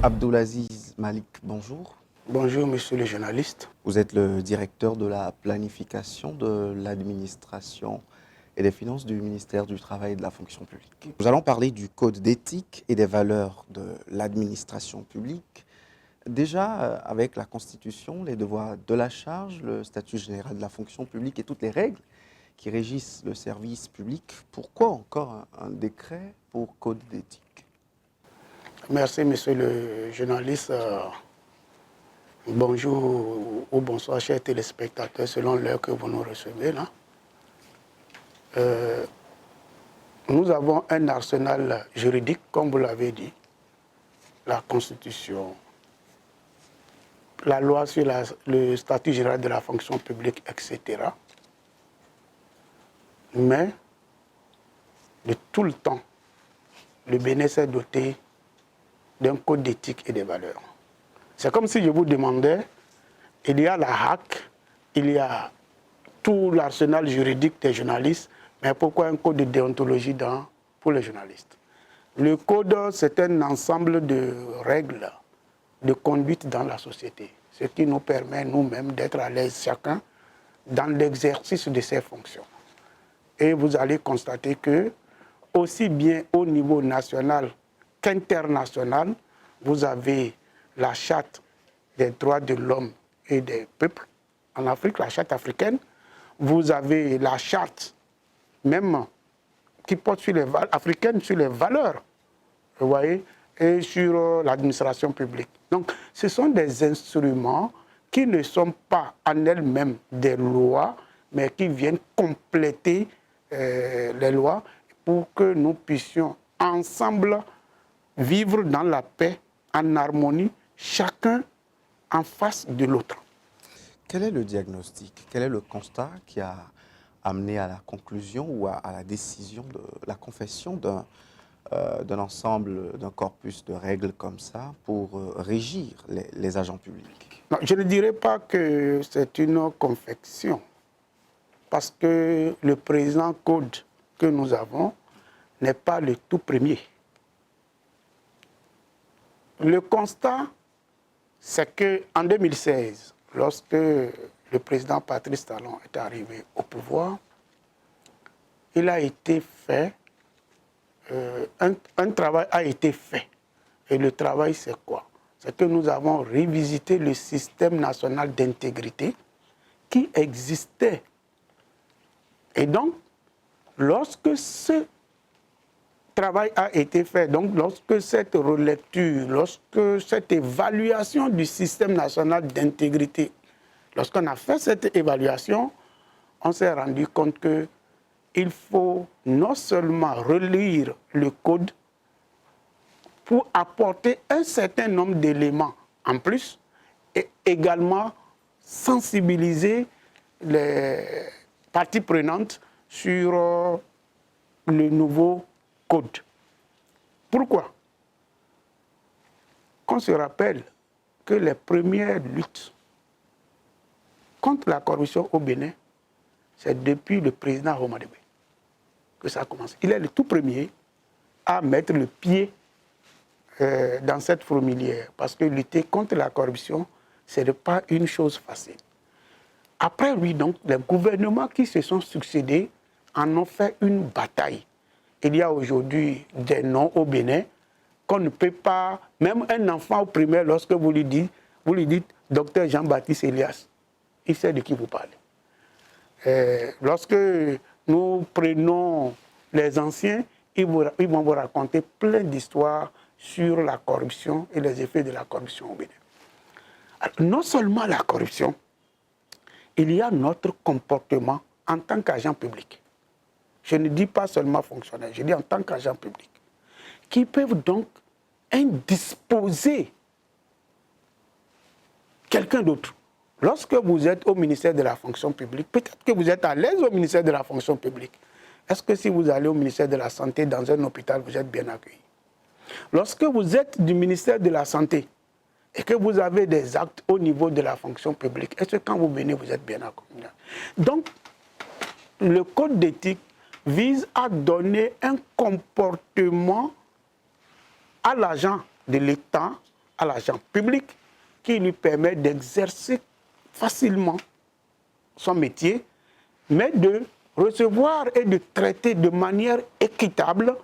Abdoulaziz Malik, bonjour. Bonjour, monsieur le journaliste. Vous êtes le directeur de la planification de l'administration et des finances du ministère du Travail et de la fonction publique. Nous allons parler du code d'éthique et des valeurs de l'administration publique. Déjà, avec la Constitution, les devoirs de la charge, le statut général de la fonction publique et toutes les règles qui régissent le service public, pourquoi encore un décret pour code d'éthique? Merci, monsieur le journaliste. Bonjour ou bonsoir, chers téléspectateurs, selon l'heure que vous nous recevez là. Nous avons un arsenal juridique, comme vous l'avez dit, la Constitution, la loi sur le statut général de la fonction publique, etc. Mais, de tout le temps, le Bénin s'est doté d'un code d'éthique et des valeurs. C'est comme si je vous demandais, il y a la HAC, il y a tout l'arsenal juridique des journalistes, mais pourquoi un code de déontologie pour les journalistes? Le code, c'est un ensemble de règles de conduite dans la société, ce qui nous permet nous-mêmes d'être à l'aise chacun dans l'exercice de ses fonctions. Et vous allez constater que, aussi bien au niveau national qu'international, vous avez la charte des droits de l'homme et des peuples en Afrique, la charte africaine. Vous avez la charte même qui porte sur les africaines sur les valeurs, vous voyez, et sur l'administration publique. Donc, ce sont des instruments qui ne sont pas en elles-mêmes des lois, mais qui viennent compléter les lois pour que nous puissions ensemble vivre dans la paix, en harmonie, chacun en face de l'autre. Quel est le diagnostic? Quel est le constat qui a amené à la conclusion ou à la décision de la confession d'un ensemble, d'un corpus de règles comme ça pour régir les agents publics? Non, je ne dirais pas que c'est une confection, parce que le présent code que nous avons n'est pas le tout premier. Le constat, c'est qu'en 2016, lorsque le président Patrice Talon est arrivé au pouvoir, il a été fait, un travail a été fait. Et le travail, c'est quoi? C'est que nous avons revisité le système national d'intégrité qui existait. Et donc, lorsque ce travail a été fait, donc lorsque cette relecture, lorsque cette évaluation du système national d'intégrité, lorsqu'on a fait cette évaluation, on s'est rendu compte qu'il faut non seulement relire le code pour apporter un certain nombre d'éléments en plus, et également sensibiliser les parties prenantes sur le nouveau code. Pourquoi? Qu'on se rappelle que les premières luttes contre la corruption au Bénin, c'est depuis le président Romadebé que ça a commencé. Il est le tout premier à mettre le pied dans cette fourmilière, parce que lutter contre la corruption, ce n'est pas une chose facile. Après lui, donc, les gouvernements qui se sont succédés en ont fait une bataille. Il y a aujourd'hui des noms au Bénin qu'on ne peut pas, même un enfant au primaire, lorsque vous lui dites docteur Jean-Baptiste Elias, il sait de qui vous parlez. Lorsque nous prenons les anciens, ils vont vous raconter plein d'histoires sur la corruption et les effets de la corruption au Bénin. Alors, non seulement la corruption, il y a notre comportement en tant qu'agent public. Je ne dis pas seulement fonctionnaire, je dis en tant qu'agent public, qui peuvent donc indisposer quelqu'un d'autre. Lorsque vous êtes au ministère de la fonction publique, peut-être que vous êtes à l'aise au ministère de la fonction publique. Est-ce que si vous allez au ministère de la Santé, dans un hôpital, vous êtes bien accueilli? Lorsque vous êtes du ministère de la Santé et que vous avez des actes au niveau de la fonction publique, est-ce que quand vous venez, vous êtes bien accueilli? Donc, le code d'éthique vise à donner un comportement à l'agent de l'État, à l'agent public qui lui permet d'exercer facilement son métier, mais de recevoir et de traiter de manière équitable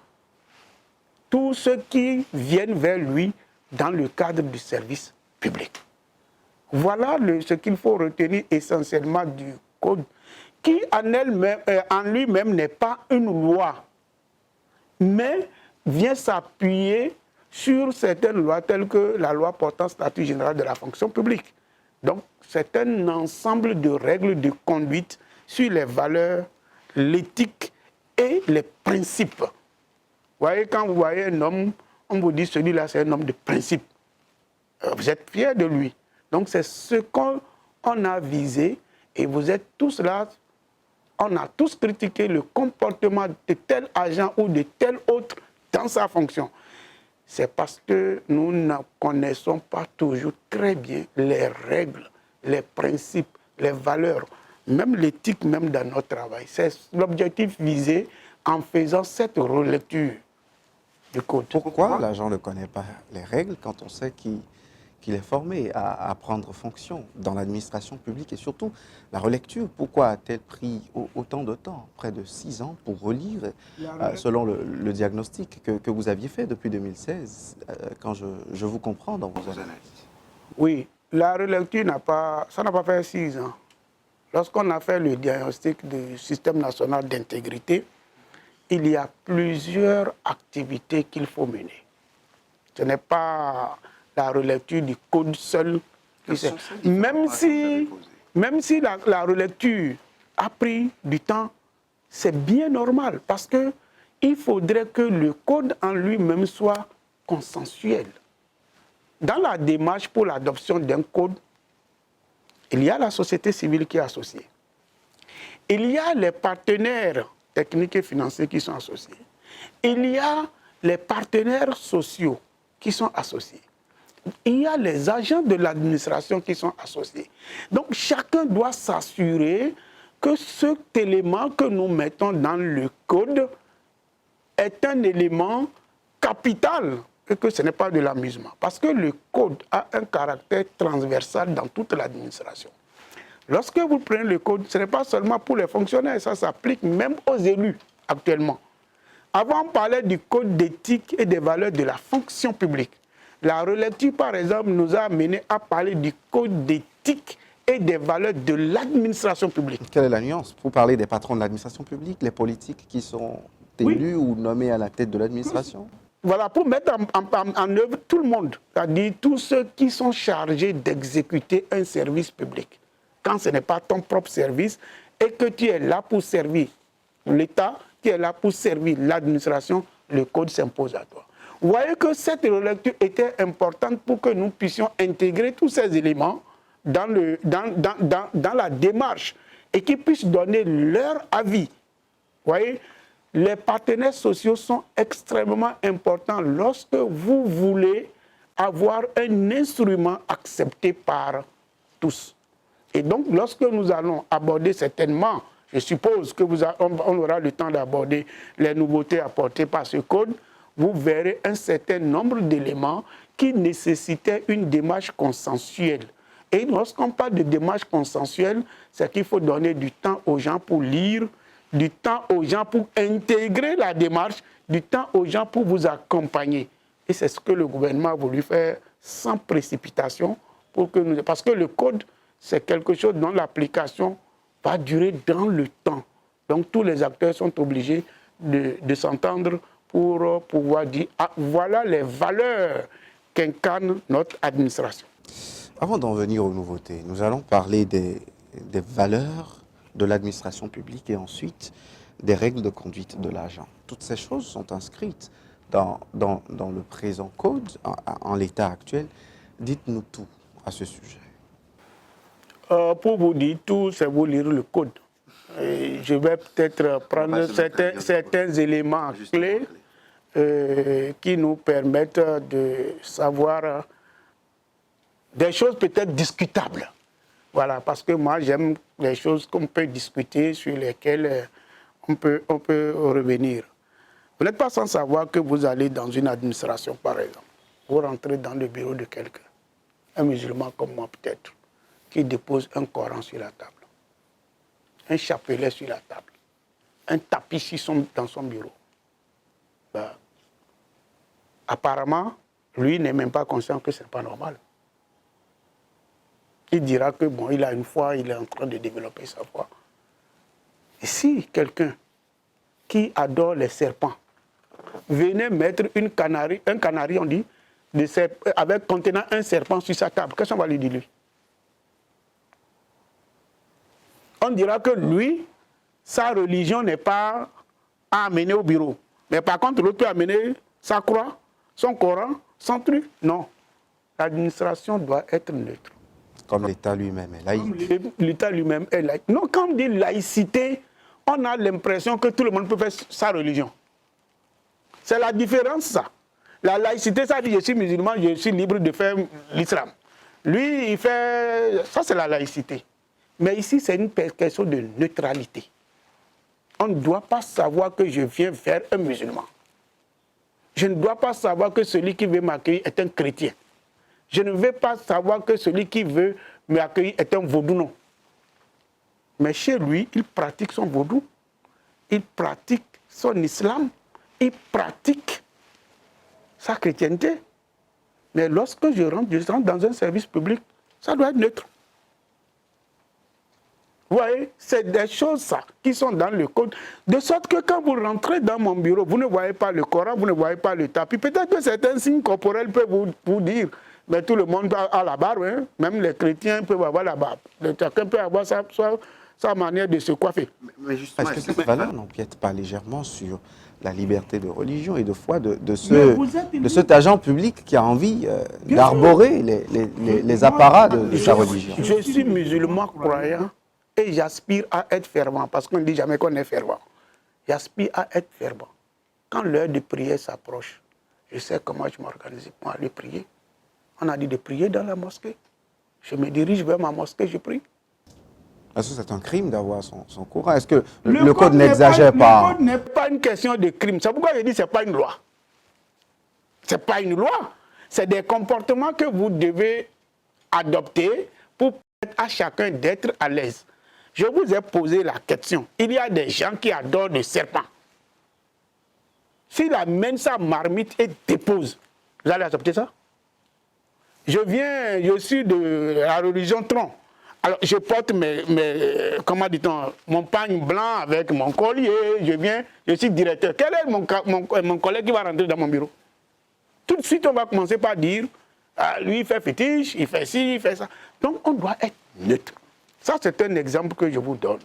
tous ceux qui viennent vers lui dans le cadre du service public. Voilà ce qu'il faut retenir essentiellement du Code, qui en lui-même n'est pas une loi, mais vient s'appuyer sur certaines lois telles que la loi portant statut général de la fonction publique. Donc, c'est un ensemble de règles de conduite sur les valeurs, l'éthique et les principes. Vous voyez, quand vous voyez un homme, on vous dit celui-là, c'est un homme de principe. Vous êtes fiers de lui. Donc, c'est ce qu'on a visé et vous êtes tous là. On a tous critiqué le comportement de tel agent ou de tel autre dans sa fonction. C'est parce que nous ne connaissons pas toujours très bien les règles, les principes, les valeurs, même l'éthique même dans notre travail. C'est l'objectif visé en faisant cette relecture du Code. Pourquoi l'agent ne connaît pas les règles quand on sait qu'il est formé à prendre fonction dans l'administration publique et surtout la relecture? Pourquoi a-t-elle pris autant de temps, près de 6 ans, pour relire, selon le diagnostic que vous aviez fait depuis 2016, quand je vous comprends dans vos analyses? Oui, la relecture n'a pas fait 6 ans. Lorsqu'on a fait le diagnostic du système national d'intégrité, il y a plusieurs activités qu'il faut mener. Ce n'est pas la relecture du Code seul. Même si la relecture a pris du temps, c'est bien normal parce qu'il faudrait que le Code en lui-même soit consensuel. Dans la démarche pour l'adoption d'un Code, il y a la société civile qui est associée. Il y a les partenaires techniques et financiers qui sont associés. Il y a les partenaires sociaux qui sont associés. Il y a les agents de l'administration qui sont associés. Donc chacun doit s'assurer que cet élément que nous mettons dans le Code est un élément capital et que ce n'est pas de l'amusement. Parce que le Code a un caractère transversal dans toute l'administration. Lorsque vous prenez le Code, ce n'est pas seulement pour les fonctionnaires, ça s'applique même aux élus actuellement. Avant, on parlait du Code d'éthique et des valeurs de la fonction publique. La relecture, par exemple, nous a amené à parler du Code d'éthique et des valeurs de l'administration publique. Quelle est la nuance? Vous parlez des patrons de l'administration publique, les politiques qui sont élus ou nommés à la tête de l'administration? Voilà, pour mettre en œuvre tout le monde, c'est-à-dire tous ceux qui sont chargés d'exécuter un service public. Quand ce n'est pas ton propre service et que tu es là pour servir l'État, tu es là pour servir l'administration, le Code s'impose à toi. Vous voyez que cette relecture était importante pour que nous puissions intégrer tous ces éléments dans la démarche et qu'ils puissent donner leur avis. Vous voyez, les partenaires sociaux sont extrêmement importants lorsque vous voulez avoir un instrument accepté par tous. Et donc, lorsque nous allons aborder certainement, je suppose qu'on aura le temps d'aborder les nouveautés apportées par ce code, vous verrez un certain nombre d'éléments qui nécessitaient une démarche consensuelle. Et lorsqu'on parle de démarche consensuelle, c'est qu'il faut donner du temps aux gens pour lire, du temps aux gens pour intégrer la démarche, du temps aux gens pour vous accompagner. Et c'est ce que le gouvernement a voulu faire sans précipitation, parce que le code, c'est quelque chose dont l'application va durer dans le temps. Donc tous les acteurs sont obligés de s'entendre pour pouvoir dire « Ah, voilà les valeurs qu'incarne notre administration ». Avant d'en venir aux nouveautés, nous allons parler des valeurs de l'administration publique et ensuite des règles de conduite de l'agent. Toutes ces choses sont inscrites dans le présent code, en l'état actuel. Dites-nous tout à ce sujet. Pour vous dire tout, c'est vous lire le code. Et je vais peut-être prendre certains éléments clés qui nous permettent de savoir des choses peut-être discutables. Voilà, parce que moi j'aime les choses qu'on peut discuter, sur lesquelles on peut revenir. Vous n'êtes pas sans savoir que vous allez dans une administration, par exemple. vous rentrez dans le bureau de quelqu'un, un musulman comme moi peut-être, qui dépose un Coran sur la table, un chapelet sur la table, un tapis dans son bureau. Ben, apparemment, lui n'est même pas conscient que ce n'est pas normal. Il dira que bon, il a une foi, il est en train de développer sa foi. Et si quelqu'un qui adore les serpents venait mettre un canari, on dit, avec contenant un serpent sur sa table, qu'est-ce qu'on va lui dire lui? On dira que lui, sa religion n'est pas à amener au bureau. Mais par contre, l'autre peut amener sa croix, son Coran, son truc. Non. L'administration doit être neutre. Comme l'État lui-même est laïque. L'État lui-même est laïque. Non, quand on dit laïcité, on a l'impression que tout le monde peut faire sa religion. C'est la différence, ça. La laïcité, ça dit je suis musulman, je suis libre de faire l'islam. Lui, il fait... Ça, c'est la laïcité. Mais ici, c'est une question de neutralité. On ne doit pas savoir que je viens faire un musulman. Je ne dois pas savoir que celui qui veut m'accueillir est un chrétien. Je ne veux pas savoir que celui qui veut m'accueillir est un vaudou, non. Mais chez lui, il pratique son vaudou, il pratique son islam, il pratique sa chrétienté. Mais lorsque je rentre dans un service public, ça doit être neutre. Vous voyez, c'est des choses ça, qui sont dans le code. De sorte que quand vous rentrez dans mon bureau, vous ne voyez pas le Coran, vous ne voyez pas le tapis. Peut-être que certains signes corporels peuvent vous dire, mais tout le monde a la barbe, hein? Même les chrétiens peuvent avoir la barbe. Chacun peut avoir sa manière de se coiffer. Mais justement, est-ce que cette valeur n'empiète pas légèrement sur la liberté de religion et de foi de cet agent public qui a envie d'arborer les apparats de sa religion? Je suis musulman croyant et j'aspire à être fervent, parce qu'on ne dit jamais qu'on est fervent. J'aspire à être fervent. Quand l'heure de prière s'approche, je sais comment je m'organise pour aller prier. On a dit de prier dans la mosquée. Je me dirige vers ma mosquée, je prie. Est-ce que c'est un crime d'avoir son Coran? Est-ce que le code n'exagère pas? Le code n'est pas une question de crime. C'est pourquoi je dis que ce n'est pas une loi. Ce n'est pas une loi. C'est des comportements que vous devez adopter pour permettre à chacun d'être à l'aise. Je vous ai posé la question. Il y a des gens qui adorent le serpent. S'il amène sa marmite et dépose, vous allez accepter ça? Je suis de la religion Tron. Alors, je porte comment dit-on, mon pagne blanc avec mon collier, je suis directeur. Quel est mon collègue qui va rentrer dans mon bureau? Tout de suite, on va commencer par dire, lui, il fait fétiche, il fait ci, il fait ça. Donc, on doit être neutre. Ça, c'est un exemple que je vous donne.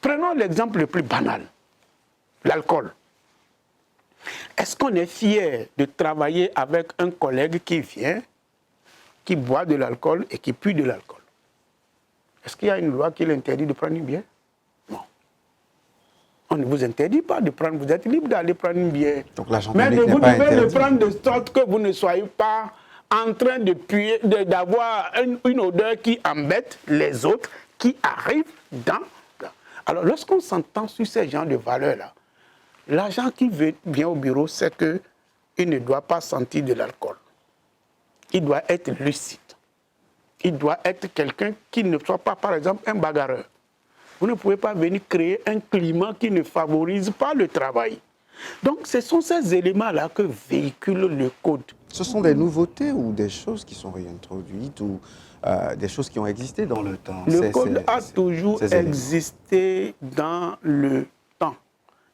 Prenons l'exemple le plus banal, l'alcool. Est-ce qu'on est fier de travailler avec un collègue qui vient, qui boit de l'alcool et qui pue de l'alcool? Est-ce qu'il y a une loi qui l'interdit de prendre une bière? Non. On ne vous interdit pas de prendre, vous êtes libre d'aller prendre une bière. Donc l'agent mais public vous n'est pas devez interdit. le prendre de sorte que vous ne soyez pas en train de puer, d'avoir une odeur qui embête les autres qui arrivent dans... Alors lorsqu'on s'entend sur ces genres de valeurs-là, l'agent qui vient au bureau sait qu'il ne doit pas sentir de l'alcool. Il doit être lucide. Il doit être quelqu'un qui ne soit pas, par exemple, un bagarreur. Vous ne pouvez pas venir créer un climat qui ne favorise pas le travail. Donc, ce sont ces éléments-là que véhicule le code. Ce sont des nouveautés ou des choses qui sont réintroduites ou des choses qui ont existé dans le temps? Le code a toujours existé dans le temps.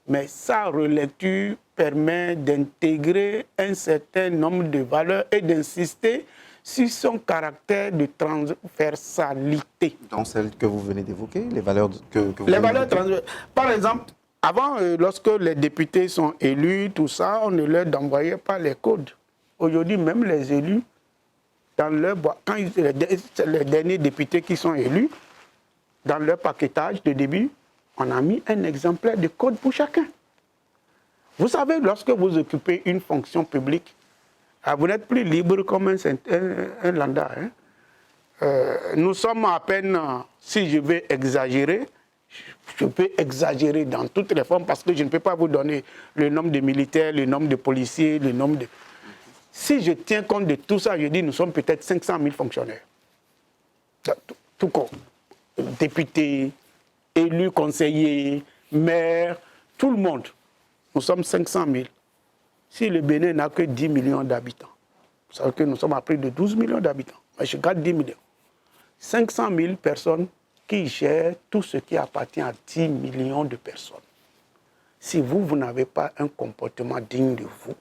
Mais sa relecture permet d'intégrer un certain nombre de valeurs et d'insister sur son caractère de transversalité. Dans celles que vous venez d'évoquer, les valeurs que vous Les venez valeurs d'évoquer. transversales. Par exemple, avant, lorsque les députés sont élus, tout ça, on ne leur envoyait pas les codes. Aujourd'hui, même les élus, dans leur, quand les derniers députés qui sont élus, dans leur paquetage de début, on a mis un exemplaire de code pour chacun. Vous savez, lorsque vous occupez une fonction publique, vous n'êtes plus libre comme un lambda. Hein? Nous sommes à peine, si je vais exagérer, je peux exagérer dans toutes les formes parce que je ne peux pas vous donner le nombre de militaires, le nombre de policiers, le nombre de... Si je tiens compte de tout ça, je dis nous sommes peut-être 500 000 fonctionnaires. Tout comme députés, élus, conseillers, maires, tout le monde. Nous sommes 500 000. Si le Bénin n'a que 10 millions d'habitants, vous savez que nous sommes à plus de 12 millions d'habitants. Mais je garde 10 millions. 500 000 personnes qui gèrent tout ce qui appartient à 10 millions de personnes. Si vous n'avez pas un comportement digne de vous,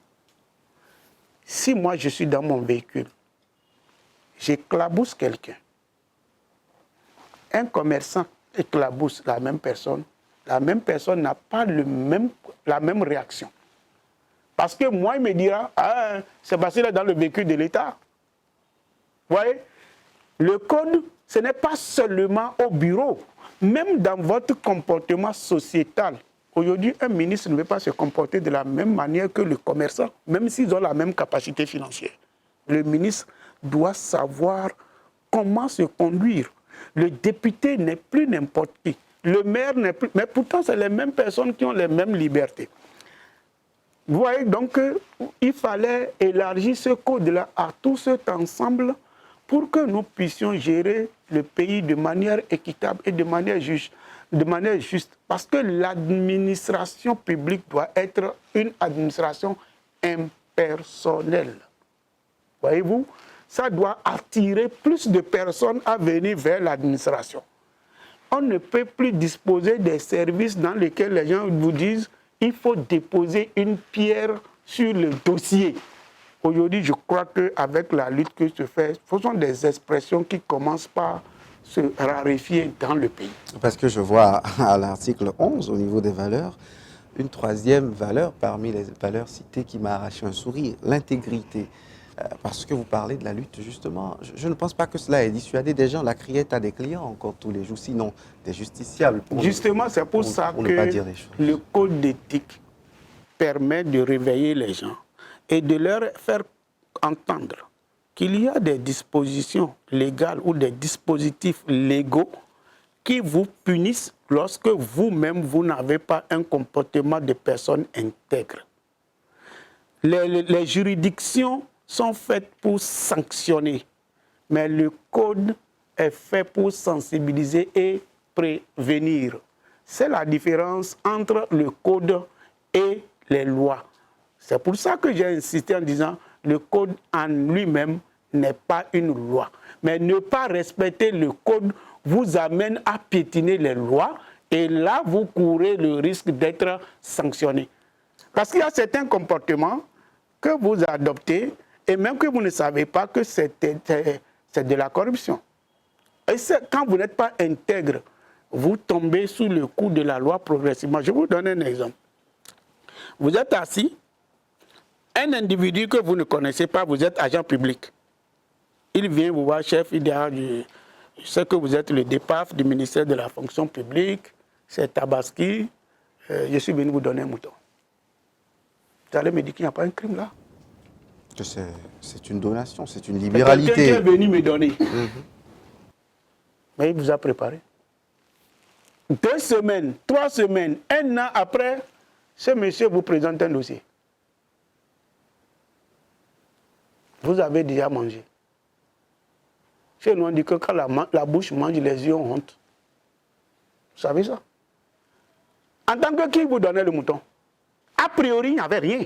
si moi je suis dans mon véhicule, j'éclabousse quelqu'un, un commerçant éclabousse la même personne n'a pas la même réaction. Parce que moi, il me dira, ah, c'est parce qu'il est dans le véhicule de l'État. Vous voyez, le code, ce n'est pas seulement au bureau, même dans votre comportement sociétal. Aujourd'hui, un ministre ne veut pas se comporter de la même manière que le commerçant, même s'ils ont la même capacité financière. Le ministre doit savoir comment se conduire. Le député n'est plus n'importe qui. Le maire n'est plus... Mais pourtant, c'est les mêmes personnes qui ont les mêmes libertés. Vous voyez, donc, il fallait élargir ce code-là à tout cet ensemble pour que nous puissions gérer le pays de manière équitable et de manière juste. Parce que l'administration publique doit être une administration impersonnelle. Voyez-vous, ça doit attirer plus de personnes à venir vers l'administration. On ne peut plus disposer des services dans lesquels les gens vous disent il faut déposer une pierre sur le dossier. Aujourd'hui, je crois qu'avec la lutte que se fait, ce sont des expressions qui commencent par se raréfier dans le pays. Parce que je vois à l'article 11, au niveau des valeurs, une troisième valeur parmi les valeurs citées qui m'a arraché un sourire, l'intégrité. Parce que vous parlez de la lutte, justement, je ne pense pas que cela ait dissuadé des gens. La criette à des clients encore tous les jours, sinon des justiciables. Justement, c'est pour ça que le code d'éthique permet de réveiller les gens et de leur faire entendre qu'il y a des dispositions légales ou des dispositifs légaux qui vous punissent lorsque vous-même, vous n'avez pas un comportement de personne intègre. Les juridictions sont faites pour sanctionner, mais le code est fait pour sensibiliser et prévenir. C'est la différence entre le code et les lois. C'est pour ça que j'ai insisté en disant le code en lui-même n'est pas une loi. Mais ne pas respecter le code vous amène à piétiner les lois et là, vous courez le risque d'être sanctionné. Parce qu'il y a certains comportements que vous adoptez et même que vous ne savez pas que c'est de la corruption. Et quand vous n'êtes pas intègre, vous tombez sous le coup de la loi progressivement. Je vais vous donner un exemple. Vous êtes assis, un individu que vous ne connaissez pas, vous êtes agent public. Il vient vous voir, chef, il dit, ah, je sais que vous êtes le DEPAF du ministère de la fonction publique, c'est Tabaski, je suis venu vous donner un mouton. Vous allez me dire qu'il n'y a pas un crime là. C'est une donation, c'est une libéralité. Quelqu'un qui est venu me donner. Mais il vous a préparé. 2 semaines, 3 semaines, 1 an après, ce monsieur vous présente un dossier. Vous avez déjà mangé. Chez nous, on dit que quand la bouche mange, les yeux ont honte. Vous savez ça? En tant que qui vous donnait le mouton? A priori, il n'y avait rien.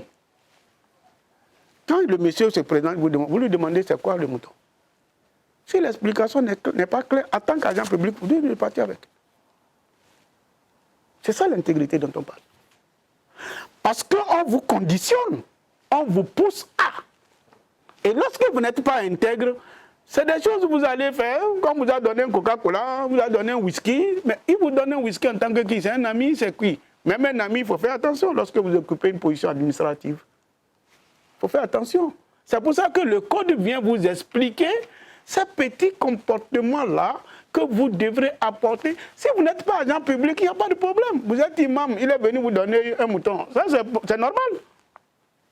Quand le monsieur se présente, vous lui demandez c'est quoi le mouton. Si l'explication n'est pas claire, en tant qu'agent public, vous devez partir avec. C'est ça l'intégrité dont on parle. Parce qu'on vous conditionne, on vous pousse à. Et lorsque vous n'êtes pas intègre, c'est des choses que vous allez faire, comme vous a donné un Coca-Cola, vous a donné un whisky, mais il vous donne un whisky en tant que qui? C'est un ami, c'est qui? Même un ami, il faut faire attention lorsque vous occupez une position administrative. Il faut faire attention. C'est pour ça que le code vient vous expliquer ces petits comportements-là que vous devrez apporter. Si vous n'êtes pas agent public, il n'y a pas de problème. Vous êtes imam, il est venu vous donner un mouton. Ça, c'est normal.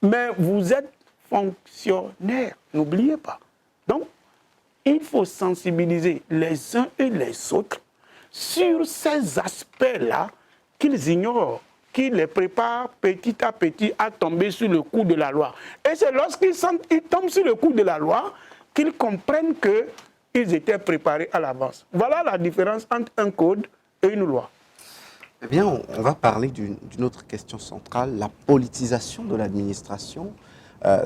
Mais vous êtes fonctionnaire, n'oubliez pas. Donc, il faut sensibiliser les uns et les autres sur ces aspects-là qu'ils ignorent. qui les prépare petit à petit à tomber sur le coup de la loi. Et c'est lorsqu'ils tombent sur le coup de la loi qu'ils comprennent qu'ils étaient préparés à l'avance. Voilà la différence entre un code et une loi. Eh bien, on va parler d'une autre question centrale, la politisation de l'administration,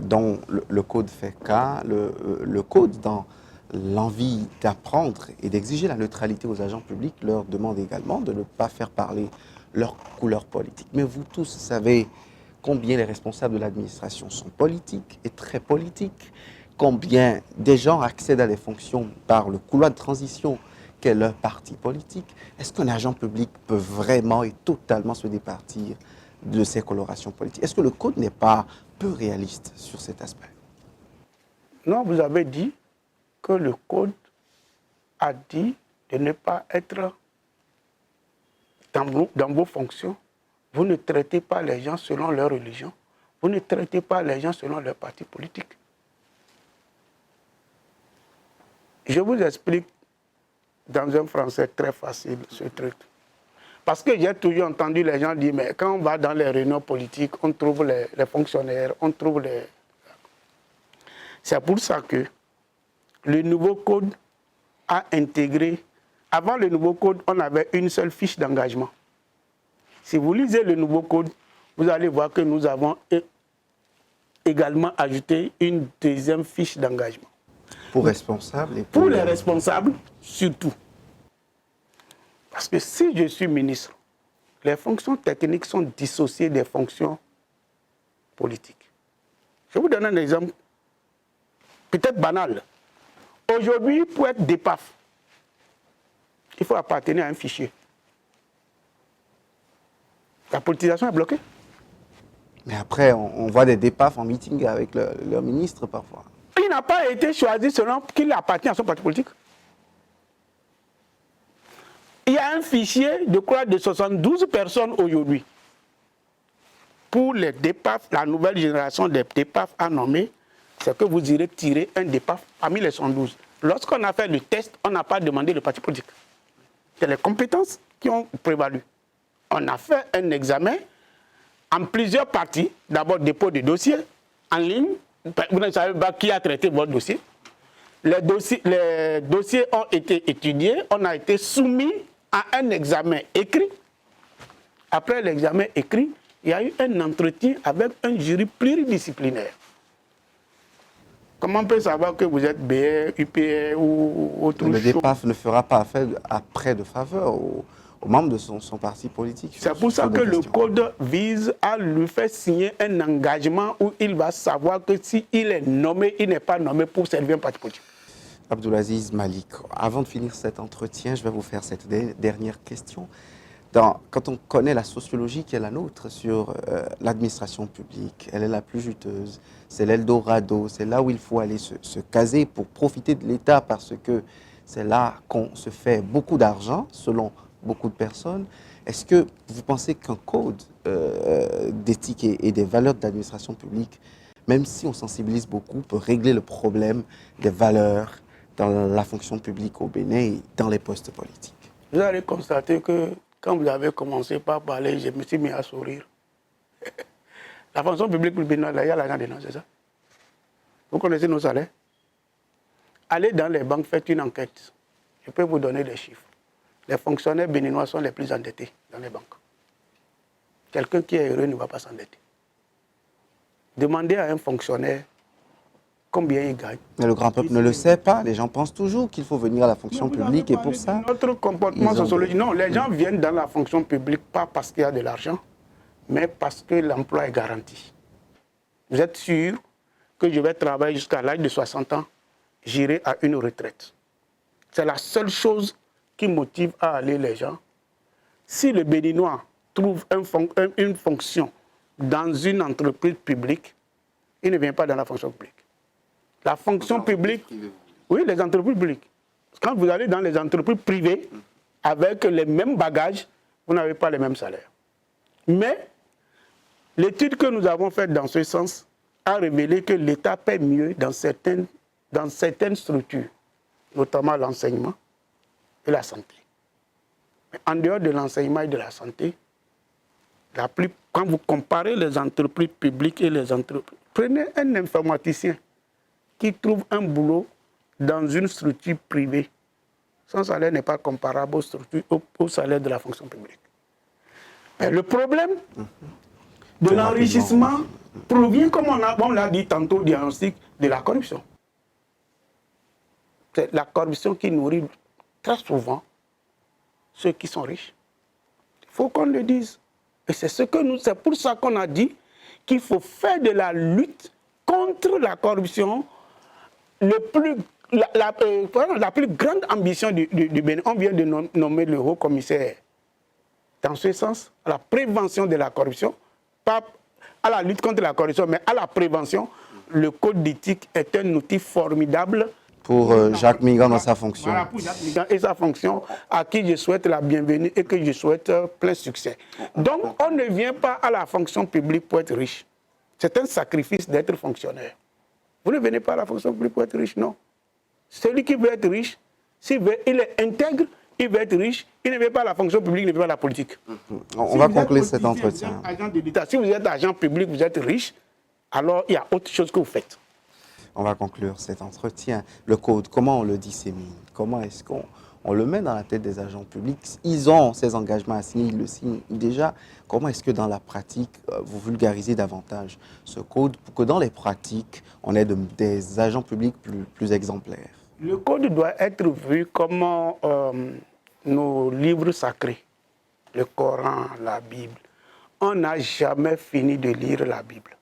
dont le code fait cas, le code dans l'envie d'apprendre et d'exiger la neutralité aux agents publics leur demande également de ne pas faire parler leur couleur politique. Mais vous tous savez combien les responsables de l'administration sont politiques et très politiques, combien des gens accèdent à des fonctions par le couloir de transition qu'est leur parti politique. Est-ce qu'un agent public peut vraiment et totalement se départir de ses colorations politiques? Est-ce que le code n'est pas peu réaliste sur cet aspect? Non, vous avez dit que le code a dit de ne pas être dans vos fonctions. Vous ne traitez pas les gens selon leur religion. Vous ne traitez pas les gens selon leur parti politique. Je vous explique dans un français très facile ce truc. Parce que j'ai toujours entendu les gens dire, mais quand on va dans les réunions politiques, on trouve les fonctionnaires, on trouve les... C'est pour ça que le nouveau code a intégré... Avant le nouveau code, on avait une seule fiche d'engagement. Si vous lisez le nouveau code, vous allez voir que nous avons également ajouté une deuxième fiche d'engagement. Pour responsables et pour les responsables, surtout. Parce que si je suis ministre, les fonctions techniques sont dissociées des fonctions politiques. Je vous donne un exemple, peut-être banal. Aujourd'hui, pour être DEPAF, il faut appartenir à un fichier. La politisation est bloquée. Mais après, on voit des DEPAF en meeting avec leur ministre parfois. Il n'a pas été choisi selon qu'il appartient à son parti politique. Il y a un fichier de 72 personnes aujourd'hui. Pour les DEPAF, la nouvelle génération des DEPAF à nommer, c'est que vous irez tirer un DEPAF parmi les 112. Lorsqu'on a fait le test, on n'a pas demandé le parti politique. C'est les compétences qui ont prévalu. On a fait un examen en plusieurs parties. D'abord, dépôt de dossier en ligne. Vous ne savez pas qui a traité votre dossier. Les dossiers ont été étudiés. On a été soumis à un examen écrit. Après l'examen écrit, il y a eu un entretien avec un jury pluridisciplinaire. Comment on peut savoir que vous êtes BR, UPR ou autre chose? Le DEPAF ne fera pas après de faveur aux membres de son parti politique. C'est pour ça que le code vise à lui faire signer un engagement où il va savoir que s'il est nommé, il n'est pas nommé pour servir un parti politique. Abdoulaziz Malik, avant de finir cet entretien, je vais vous faire cette dernière question. Quand on connaît la sociologie qui est la nôtre sur l'administration publique, elle est la plus juteuse, c'est l'Eldorado, c'est là où il faut aller se caser pour profiter de l'État parce que c'est là qu'on se fait beaucoup d'argent, selon beaucoup de personnes. Est-ce que vous pensez qu'un code d'éthique et des valeurs de l'administration publique, même si on sensibilise beaucoup, peut régler le problème des valeurs dans la fonction publique au Bénin et dans les postes politiques? Vous allez constater que quand vous avez commencé par parler, je me suis mis à sourire. La fonction publique du Bénin, il y a l'argent dedans, c'est ça? Vous connaissez nos salaires? Allez dans les banques, faites une enquête. Je peux vous donner des chiffres. Les fonctionnaires béninois sont les plus endettés dans les banques. Quelqu'un qui est heureux ne va pas s'endetter. Demandez à un fonctionnaire combien il gagne. Mais le grand peuple ne le sait pas. Les gens pensent toujours qu'il faut venir à la fonction publique et pour ça... Notre comportement sociologique, non, les gens viennent dans la fonction publique pas parce qu'il y a de l'argent, mais parce que l'emploi est garanti. Vous êtes sûr que je vais travailler jusqu'à l'âge de 60 ans, j'irai à une retraite. C'est la seule chose qui motive à aller les gens. Si le Béninois trouve une fonction dans une entreprise publique, il ne vient pas dans la fonction publique. La fonction publique, oui, les entreprises publiques. Quand vous allez dans les entreprises privées, avec les mêmes bagages, vous n'avez pas les mêmes salaires. Mais l'étude que nous avons faite dans ce sens a révélé que l'État paie mieux dans certaines structures, notamment l'enseignement et la santé. Mais en dehors de l'enseignement et de la santé, Quand vous comparez les entreprises publiques et les entreprises, prenez un informaticien qui trouve un boulot dans une structure privée. Son salaire n'est pas comparable au salaire de la fonction publique. Mais le problème de l'enrichissement provient, comme on l'a dit tantôt, du diagnostic de la corruption. C'est la corruption qui nourrit très souvent ceux qui sont riches. Il faut qu'on le dise. Et c'est pour ça qu'on a dit qu'il faut faire de la lutte contre la corruption la plus grande ambition du Bénin. On vient de nommer le haut commissaire dans ce sens, à la prévention de la corruption, pas à la lutte contre la corruption, mais à la prévention. Le code d'éthique est un outil formidable. Pour Jacques Mingan dans sa fonction. Voilà, pour Jacques Mingan et sa fonction, à qui je souhaite la bienvenue et que je souhaite plein succès. Donc, on ne vient pas à la fonction publique pour être riche. C'est un sacrifice d'être fonctionnaire. Vous ne venez pas à la fonction publique pour être riche, non. Celui qui veut être riche, il est intègre, il veut être riche, il ne veut pas à la fonction publique, il ne veut pas à la politique. On va conclure cet entretien. Si vous êtes agent public, vous êtes riche, alors il y a autre chose que vous faites. On va conclure cet entretien. Le code, comment on le dissémine? Comment est-ce qu'on le met dans la tête des agents publics? Ils ont ces engagements à signer, ils le signent déjà. Comment est-ce que dans la pratique, vous vulgarisez davantage ce code pour que dans les pratiques, on ait des agents publics plus exemplaires? Le code doit être vu comme nos livres sacrés, le Coran, la Bible. On n'a jamais fini de lire la Bible.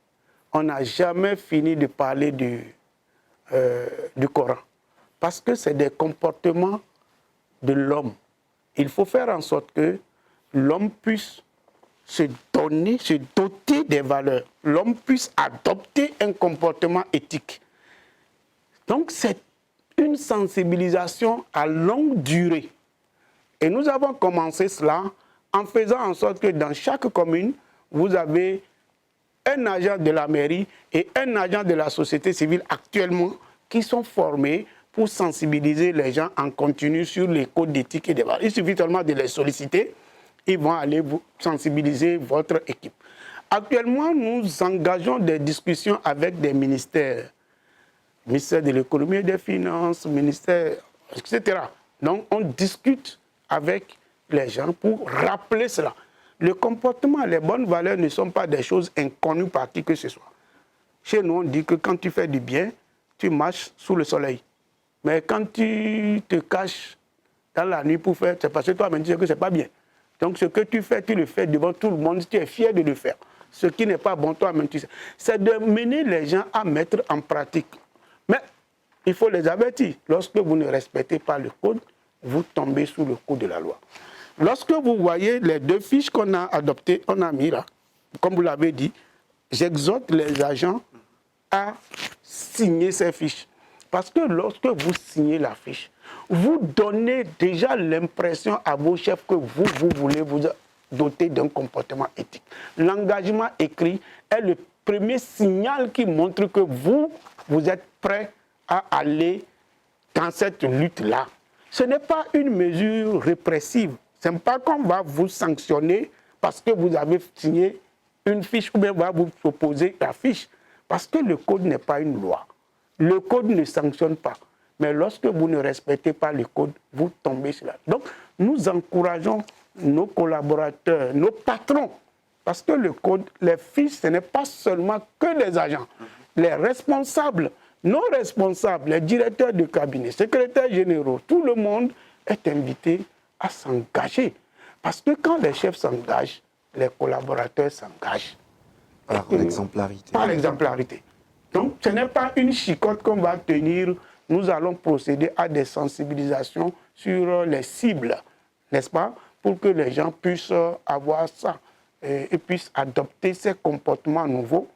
On n'a jamais fini de parler du Coran. Parce que c'est des comportements de l'homme. Il faut faire en sorte que l'homme puisse se doter des valeurs. L'homme puisse adopter un comportement éthique. Donc c'est une sensibilisation à longue durée. Et nous avons commencé cela en faisant en sorte que dans chaque commune, vous avez un agent de la mairie et un agent de la société civile actuellement qui sont formés pour sensibiliser les gens en continu sur les codes d'éthique et des valeurs. Il suffit seulement de les solliciter, ils vont aller vous sensibiliser votre équipe. Actuellement, nous engageons des discussions avec des ministères, ministère de l'économie et des finances, ministère, etc. Donc, on discute avec les gens pour rappeler cela. Le comportement, les bonnes valeurs ne sont pas des choses inconnues par qui que ce soit. Chez nous, on dit que quand tu fais du bien, tu marches sous le soleil. Mais quand tu te caches dans la nuit pour faire, c'est parce que toi-même tu sais que ce n'est pas bien. Donc ce que tu fais, tu le fais devant tout le monde, tu es fier de le faire. Ce qui n'est pas bon, toi-même tu sais. C'est de mener les gens à mettre en pratique. Mais il faut les avertir. Lorsque vous ne respectez pas le code, vous tombez sous le coup de la loi. Lorsque vous voyez les deux fiches qu'on a adoptées, on a mis là, comme vous l'avez dit, j'exhorte les agents à signer ces fiches. Parce que lorsque vous signez la fiche, vous donnez déjà l'impression à vos chefs que vous voulez vous doter d'un comportement éthique. L'engagement écrit est le premier signal qui montre que vous êtes prêt à aller dans cette lutte-là. Ce n'est pas une mesure répressive. Ce n'est pas qu'on va vous sanctionner parce que vous avez signé une fiche ou bien on va vous proposer la fiche. Parce que le code n'est pas une loi. Le code ne sanctionne pas. Mais lorsque vous ne respectez pas le code, vous tombez sur là. Donc, nous encourageons nos collaborateurs, nos patrons. Parce que le code, les fiches, ce n'est pas seulement que les agents. Les responsables, nos responsables, les directeurs de cabinet, secrétaires généraux, tout le monde est invité à s'engager. Parce que quand les chefs s'engagent, les collaborateurs s'engagent. Par l'exemplarité. Par l'exemplarité. Donc, ce n'est pas une chicotte qu'on va tenir. Nous allons procéder à des sensibilisations sur les cibles, n'est-ce pas, pour que les gens puissent avoir ça et puissent adopter ces comportements nouveaux.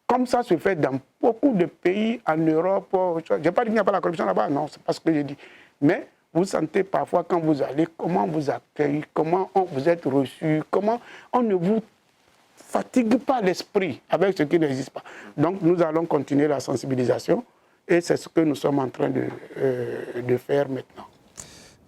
Comme ça se fait dans beaucoup de pays en Europe. Je n'ai pas dit qu'il n'y a pas la corruption là-bas, non, c'est pas ce que j'ai dit. Mais vous sentez parfois quand vous allez, comment vous accueillez, comment vous êtes reçu, comment on ne vous fatigue pas l'esprit avec ce qui n'existe pas. Donc nous allons continuer la sensibilisation et c'est ce que nous sommes en train de faire maintenant.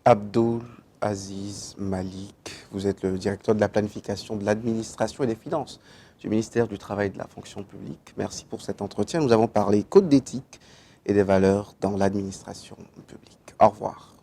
Abdoul Aziz Malik, Vous êtes le directeur de la planification de l'administration et des finances du ministère du Travail et de la fonction publique. Merci pour cet entretien. Nous avons parlé code d'éthique et des valeurs dans l'administration publique. Au revoir.